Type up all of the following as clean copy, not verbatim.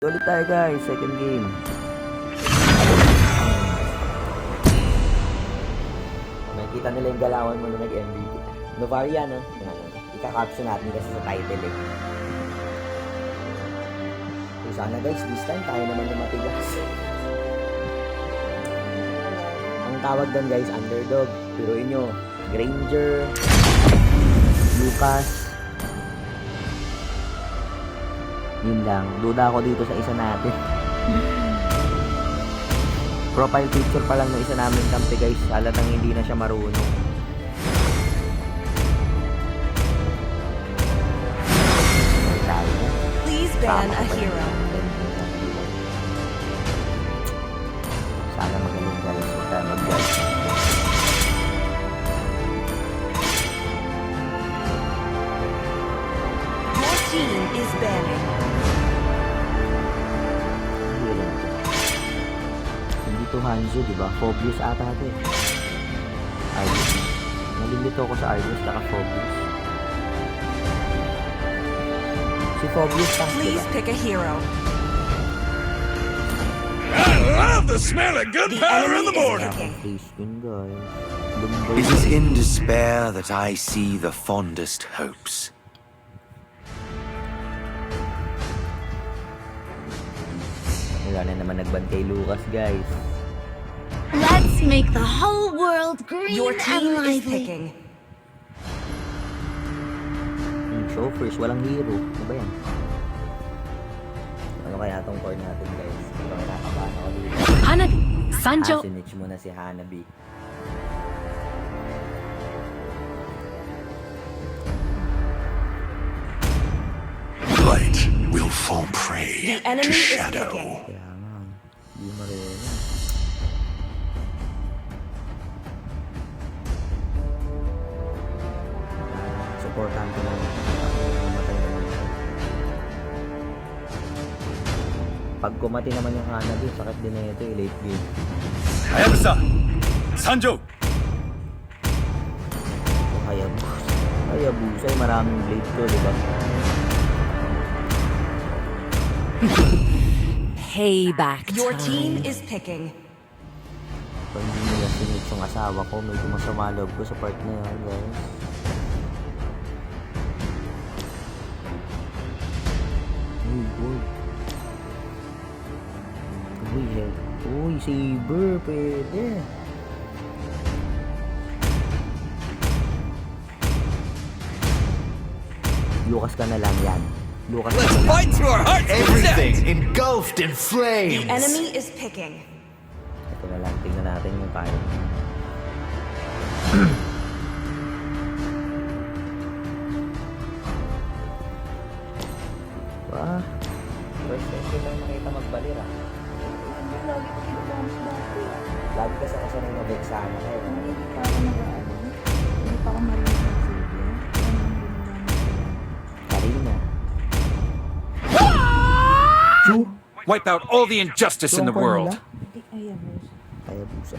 Ulit tayo guys, second game. Makikita nila yung galawan mo na nag-MVP. Novaria, no? Ika-caption natin kasi sa title eh. So sana guys, this time tayo naman yung matigas. Ang tawag doon guys, underdog. Piruin nyo, Granger, Lucas. Yun lang. Duda ako dito sa isa natin. Profile picture pa lang ng isa namin kampi guys. Halatang hindi na siya marunong. Please ban a hero. Sana magaling guys. Huwag tayo mag-judge. Your team is banning. Hindi to Hanzo, diba? Phobius ata ito eh. Argus. Nalilito ako sa Argus tsaka Phobius. Si Phobius pa, Please diba? pick a hero. I love the smell of gunpowder in the morning. Face yun guys. It is in despair that I see the fondest hopes. Wala na naman nagban kay Lucas guys. Let's make the whole world green Your and team is lively. picking. So first, walang hero. Ano ba yan? Ano kaya tong core natin guys? Ito kinakabahan ako dito. Hanabi, Sanjo. Sinitch muna si Hanabi. Light will fall prey The enemy to is shadow. picking. Kaya nga, hindi marunong. Supportan ko lang. Mamatay naman ito. Pag kumati naman yung Hanabi, sakit din na ito late game. Hayabusa, Sanjo. Hayabusa, maraming blade to, diba? Payback Your time. team is picking. Kung hindi nila sinit yung asawa ko, medyo masama loob ko sa part na yun, guys. Uy, good. Uy, head. Uy, saber, pwede. Lucas ka na lang yan. Lucas ka na lang. Fight to our heart's Everything engulfed in flames. The enemy is picking. Ito na lang, tingnan natin yung kaya. Wah, first time ko lang nakita magbalir ah. Lagi kasi ako sanay na Vexana kayo. Karina. Chu! Wipe out all the injustice in the world. Hayabusa.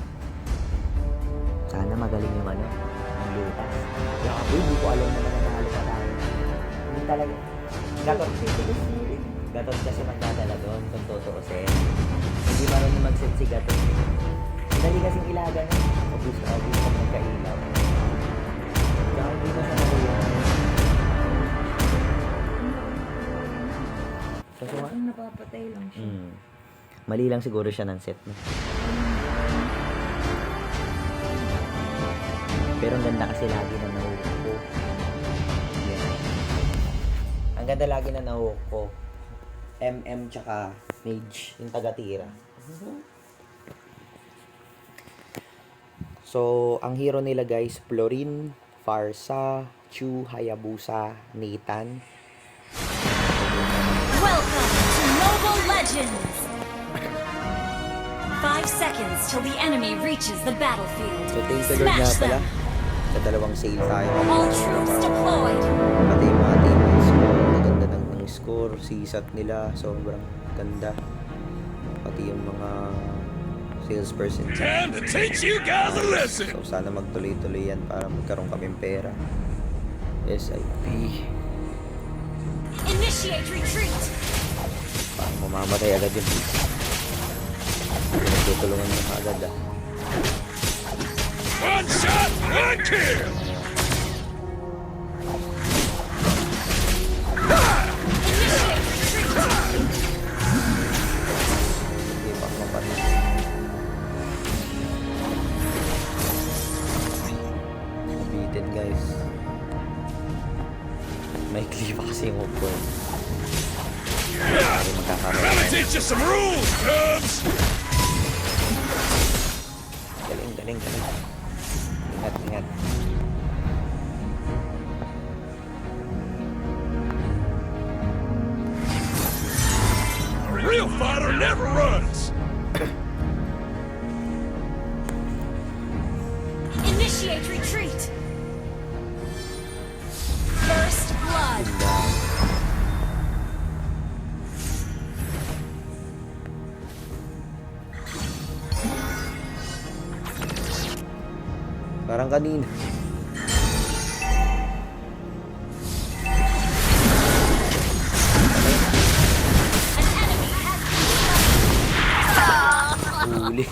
Sana magaling yung ano, ang Lucas. Grabe, hindi ko alam na nananalo pa tayo. Hindi talaga. Gatot kasi magdadala doon kung tutuusin. Hindi marunong mag-set si Gatot. Dali kasing ilaga na. Obvious pag magkailaw. Tsaka hindi na siya marunong. Kaso nga, Napapatay lang siya. mali lang siguro siya ng set mo. Pero ang ganda kasi lagi na nahuhuk ko. Yan. Ang ganda lagi na nahuhuk ko. MM tsaka Mage, yung taga-tira. So, ang hero nila guys, Florin, Farsa, Chu, Hayabusa, Nathan. Welcome to Mobile Legends! 5 seconds till the enemy reaches the battlefield. So, thank the Lord nga Smash pala. them! Sa dalawang sale tayo. All troops deployed! Pati yung mga teammates ko, maganda ng score, sisat nila, sobrang ganda. Pati yung mga salesperson. Time to teach you guys a lesson. So sana magtuloy-tuloy yan para magkaroon kaming pera. SIP. Initiate retreat! Parang mamamatay agad yun. Tutulungan mo agad ah. One shot, one kill! Hindi pa mapatay. Nabitin guys. May klipa kasi yung hook ko. Hindi magkakaroon. Gotta teach you some rules, Cubs! Galing, galing, galing. Ingat, ingat. A real fighter never runs! Initiate retreat. First blood. Parang kanina. Huli.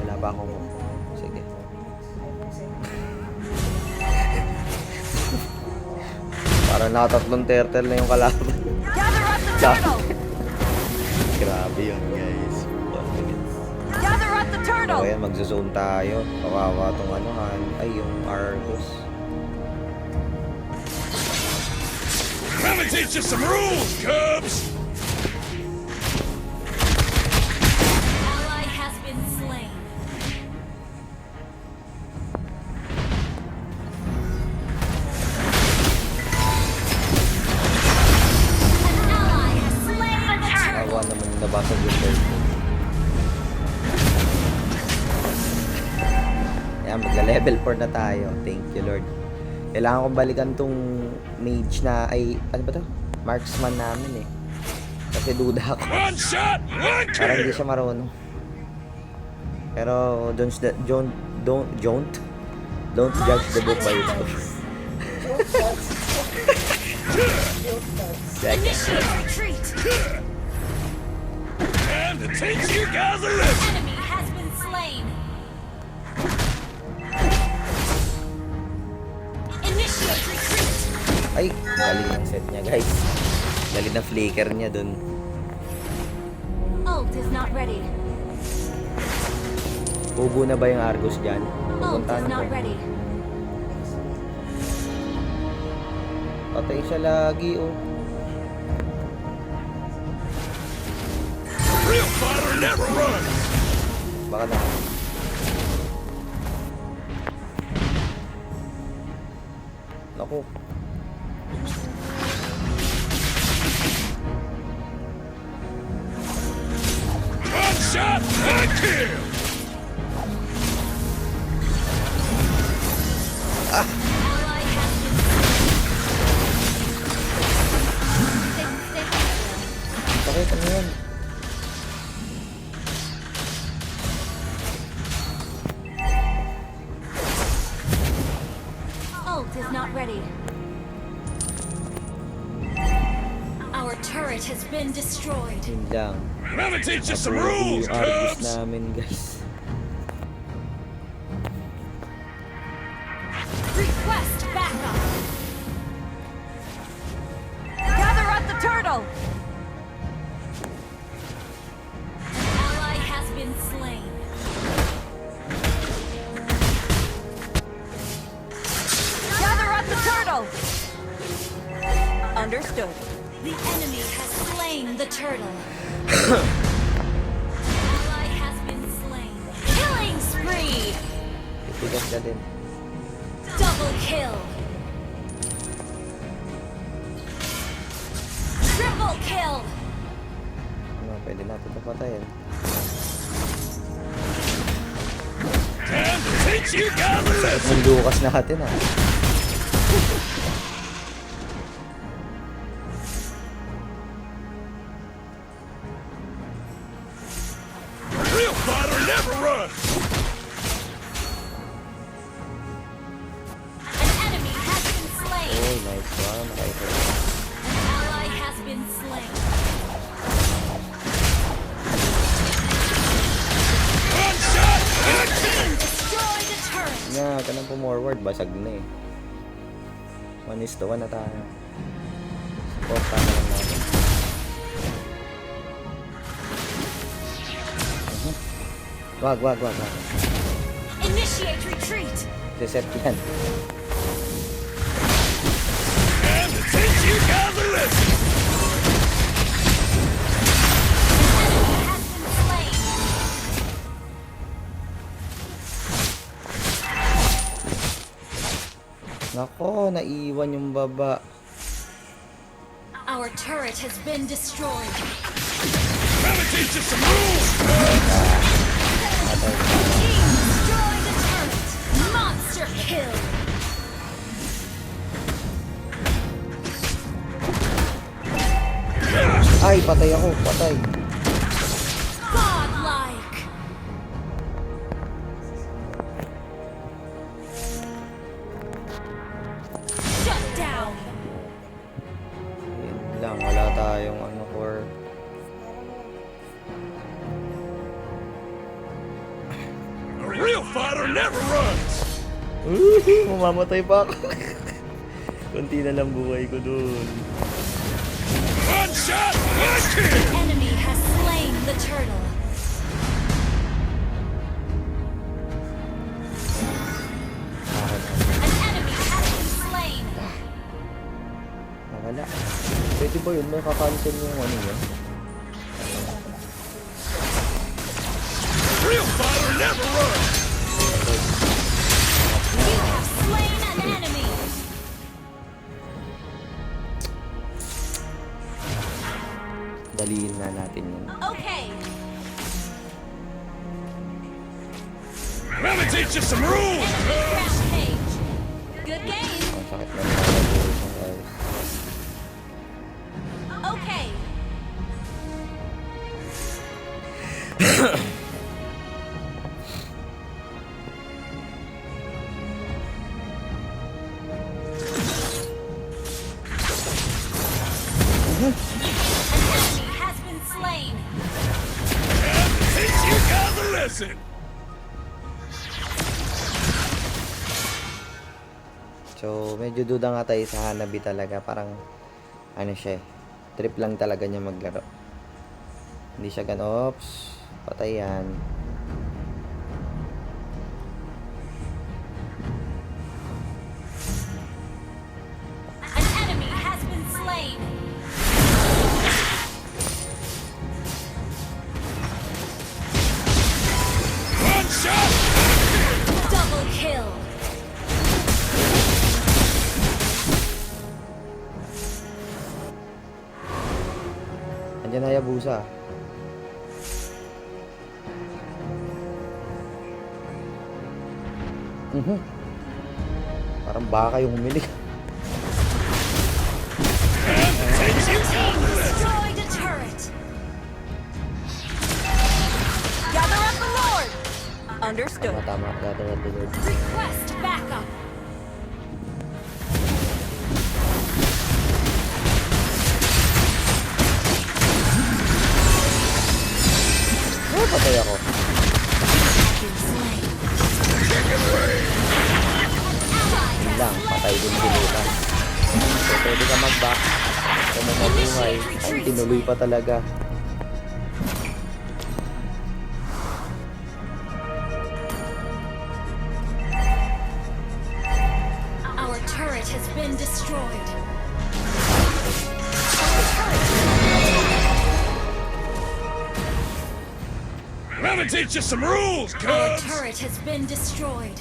Wala pa akong... Sige. Parang nakatatlong turtle na yung kalaban. Gather up the turtle! Grabe yun guys. 1 minute. Gather up the So turtle! ayan, magzo-zone tayo. Kawawa tong anuhan. Ay, yung Argus. Gotta teach you some rules, Cubs! Ally has been slain. An ally has slain the turtle. Kawawa naman yung nabasag yung turtle. Ayan, magla-level 4 na tayo. Thank you, Lord. Kailangan kong balikan tong mage na ay... Ano ba to? Marksman namin eh. Kasi duda ako. One shot, one Parang hindi kill! siya marunong. Pero don't judge the book by its cover. Second. Initiate retreat. And to teach you guys a lesson! Enemy has been slain. Initiate retreat. Ay, galing ang set niya guys. Galing na flicker niya dun. Ult is not ready. Bubo na ba yung Argus dyan? Ult Pupuntahan is ko. not ready. Patay siya lagi oh. A real fighter never runs! Baka na. Naku. One shot, one kill! Ally has been slain. Bakit ano yan? Ult is not ready. Our turret has been destroyed. Yun lang. Gotta teach you some Napuro rules, yung Argus Cubs! namin guys. Request backup. Gather up the turtle! An ally has been slain. Gather up the turtle! Understood. The enemy has slain the turtle. Ally has been slain. Killing spree. Titigas ka din. Double kill. Triple kill. Ano, pwede natin ito patayin. And to teach you guys a lesson! Ang lukas natin ah. A real fighter never runs! An enemy has been slain. Oh, nice one. Nakaipa. forward, basag na eh. 1:1 na tayo. Supporta na lang natin. Wag. Initiate retreat. Reset yan. And to teach you guys a lesson. Has been slain. Nako, naiwan yung baba. Our turret has been destroyed. Gotta teach you some rules. Team destroyed the turret. Monster kill. Ay, patay ako, patay. Godlike. Shut down. Yun lang, wala tayong ano for... A real fighter never runs. Mamamatay pa ako. Kunti na lang buhay ko dun. One shot, one kill. Enemy has slain the turtle. An enemy has been slain. Wala. Pwede ba yun? May kakancel yung ano yun? Real fighter never runs. You have slain an enemy. Daliin na natin yun. Okay. Let me teach you some rules. Rampage. Good game. Ang sakit na nilalabuhay ng guys. Okay. An enemy has been slain. And to teach you guys a lesson. So, medyo duda nga tayo sa Hanabi talaga. Parang, ano siya eh. Trip lang talaga niya maglaro. Hindi siya ops. Patay yan. An enemy has been slain. One shot. Double kill. Andiyan na Hayabusa. Parang baka yung humili. Teach you Team destroyed a turret. Gather up the Lord! Understood. Tama. Gather the Lord. Request backup. Oh, patay ako. Yun lang, patay din silutan. So, pwede ka mag-back. Kung may mabuhay. Ay, tinuloy pa talaga. Our turret has been destroyed. Let me teach you some rules, Our cubs. turret has been destroyed.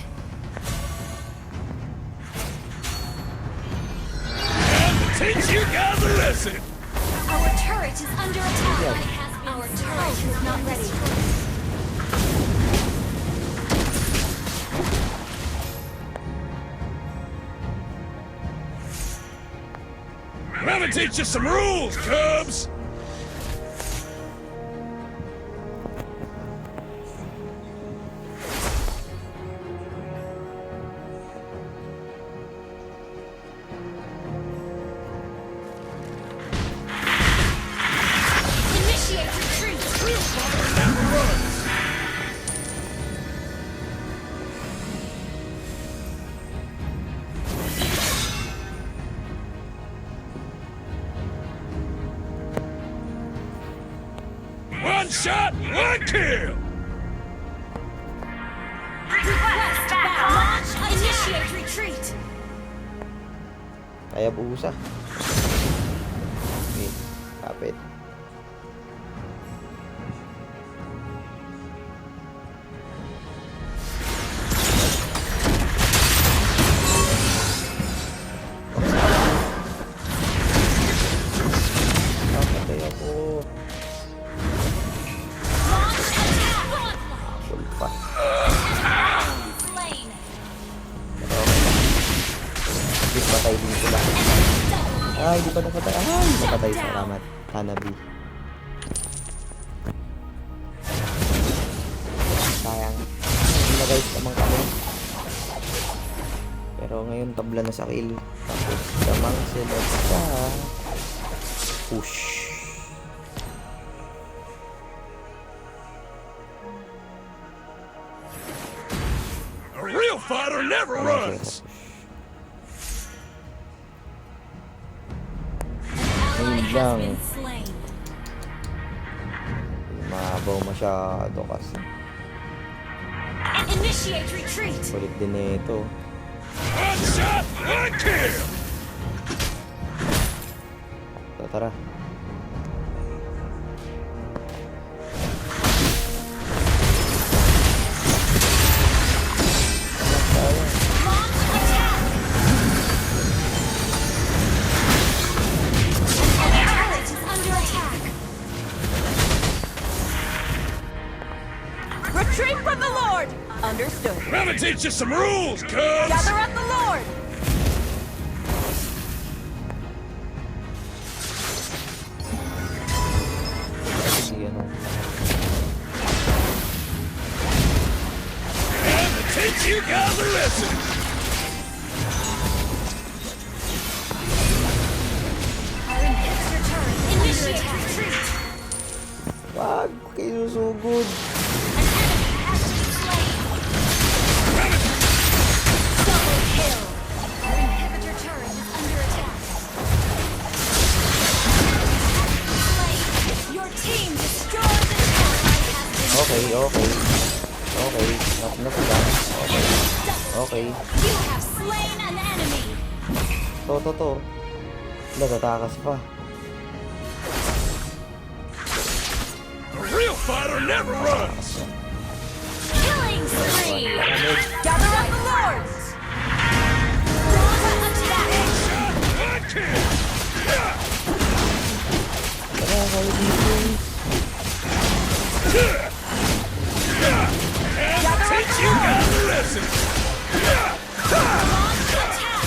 And to teach you guys a lesson. Our turret is under attack. Our turret is not ready. Let me teach you some rules, cubs. Initiate retreat. Real fighter never runs. One shot, one kill. Request back. Launch. Initiate retreat. Kaya buhusa. Okay, kapit. Patay ako. Launch attack. Full pa. Slain. Hindi patay din sila. Ay, hindi pa napatay. Ay, napatay sa ramat. Hanabi. Sayang. Hindi na guys naman kami. Pero ngayon tabla na sa kill. Tapos damang sila sa push. A real fighter never runs. Ayun Has lang. been slain. Mabaw masyado kasi. Initiate retreat. Kulit din na ito. One shot, one kill. So, tara. Launch attack. Our turret is under attack. Retreat from the Lord. Understood. I'm gonna teach you some rules, cubs. Gather up the Lord. Sige, ano. I'm gonna teach you guys a lesson. Our inhibitor turret is under attack. Wag kayo susugod. An enemy has been slain. Double kill. Our inhibitor turret is under attack. Slain. Your team destroyed the turret. Has been Okay, okay. Okay, na sila. Okay, okay. You have slain an enemy. To. Wala, tatakas pa. A real fighter never runs. Killing spree. Gather up the Lord. Launch attack. One kill. Tara, kayo dito. Teach you guys a lesson. Launch attack.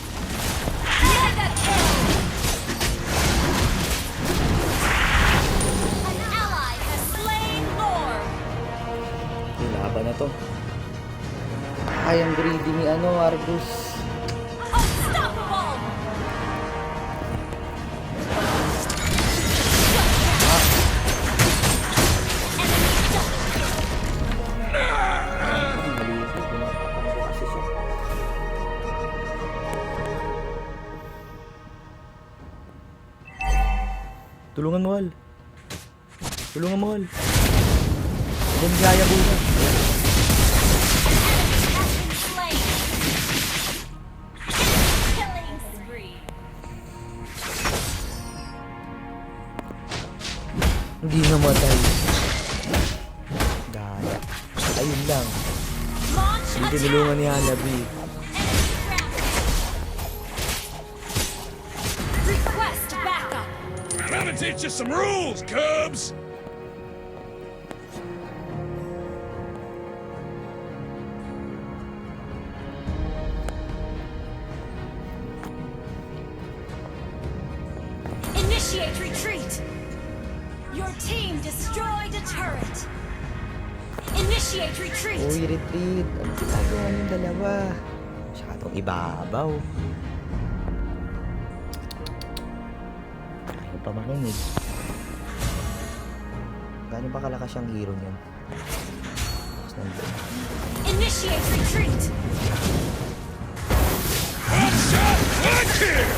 Mega kill. An ally has slain Lord. Yung laban na to. Ay, ang greedy ni Argus. Unstoppable. Malisip. Pinapakang kasi siya. Tulungan mo, Al. Tulungan mo, Al. Diyan gaya buka. Has been slain. Killing spree. Hindi namatay. Gaya. Ayun lang. Launch Hindi attack. tinulungan ni Hanabi. Enemy trampled. Request backup. I'm gonna teach you some rules, cubs. Initiate retreat. Your team destroyed a turret. Initiate retreat. Uy, retreat. Ano ginagawa yung dalawa? Masyadong ibabaw. Ayaw pa makinig. Gano'n ba kalakas yung hero niyan? nandun. Initiate retreat. One shot, one kill!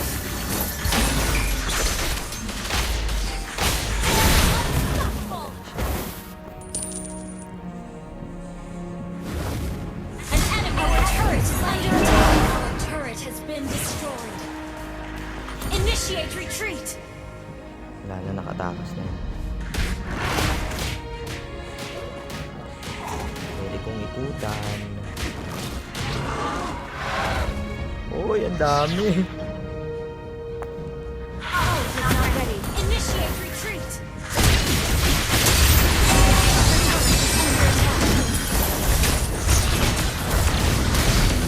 An enemy turret is under attack. Our turret has been destroyed. Initiate retreat. Wala na, nakatakas na yun. Pwede kong ikutan. Uy, ang dami. Ult is not ready. Initiate retreat.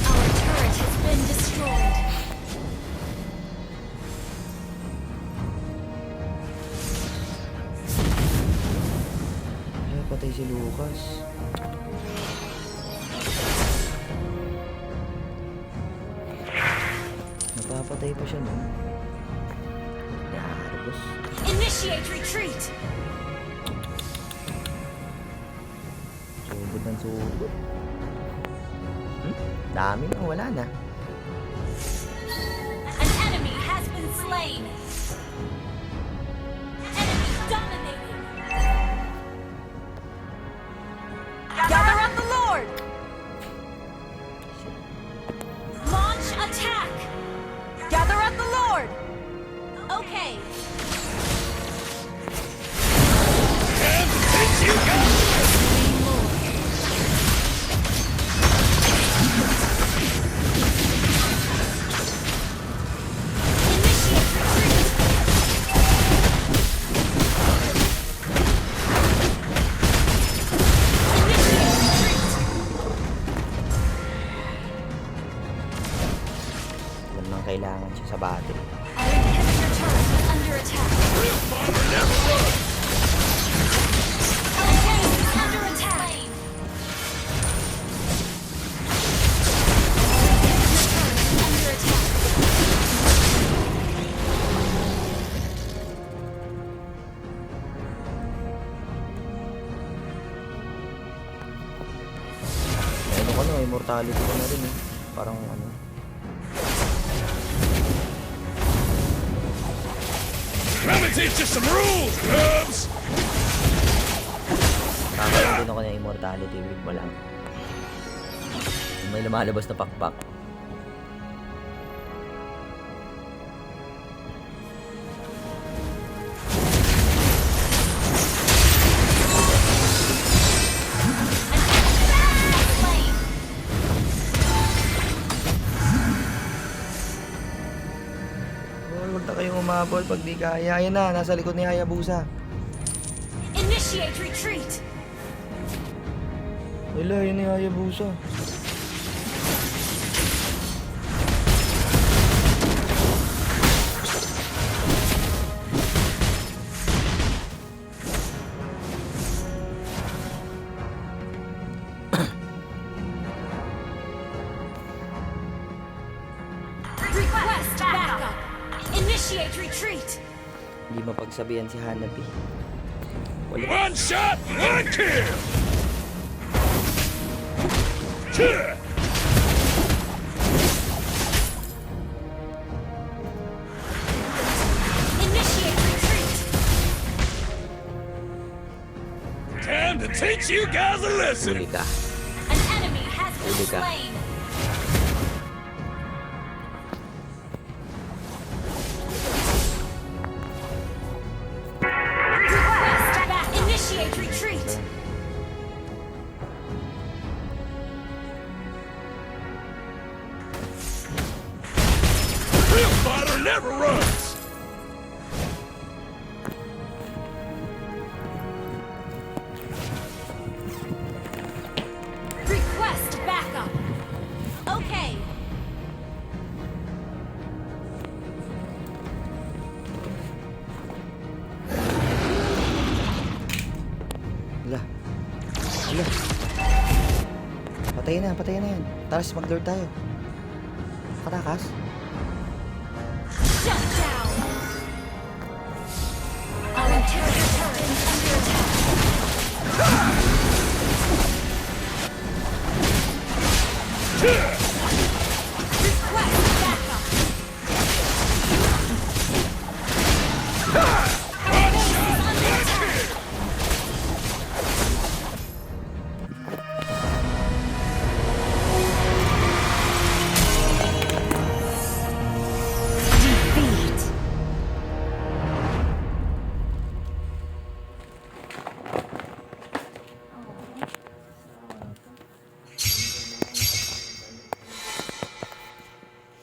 Our turret has been destroyed. Ay, patay si Lucas. Napapatay pa siya, no? Tapos, Initiate retreat. sugod ng sugod. Dami na, wala na. An enemy has been slain. Enemy dominated. Gather up the Lord! Launch attack. Gather up the Lord! Okay. And since you got Initiate retreat. Initiate retreat. Alam nang kailangan siya sa battle. Our inhibitor turret is under attack. bomber never runs! Our base is under attack. Our inhibitor turret is under attack. Ano ko no, immortality ko na rin eh. Parang ano. Let me teach you some rules, Cubs! Kakaroon din ako ng immortality with mo lang. May lumalabas na pakpak. Slain. Oh, huwag na kayong umabol pag di kaya. Ayan na, nasa likod ni Hayabusa. Initiate retreat. Wala, yun ni Hayabusa. Request backup. Initiate retreat. Hindi mapagsabihan si Hanabi. Wala. One shot, one kill! Cheer! Initiate retreat. Time to teach you guys a lesson! Huli ka. An enemy has been Huli ka. slain. Request back. Initiate retreat. Real fighter never runs! Request backup. Okay. Wala. Wala. Patayin na yan. Taras, mag-lord tayo. Katakas. Shut down. Our inhibitor turret is under attack.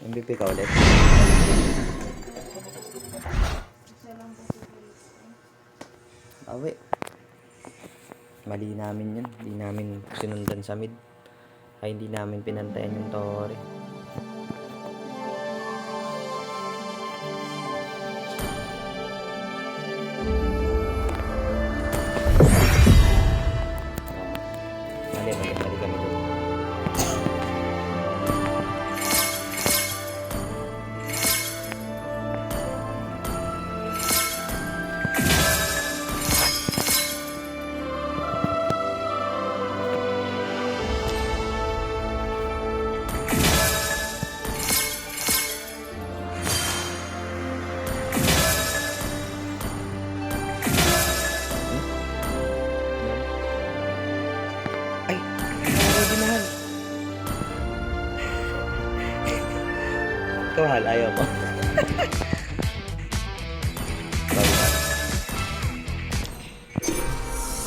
MVP ka ulit. Awe. Mali namin yun. Hindi namin sinundan sa mid. Ay, hindi namin pinantayan yung Tori. Mali kami doon. Ay, ready na hal. Ikaw hal, ayaw mo.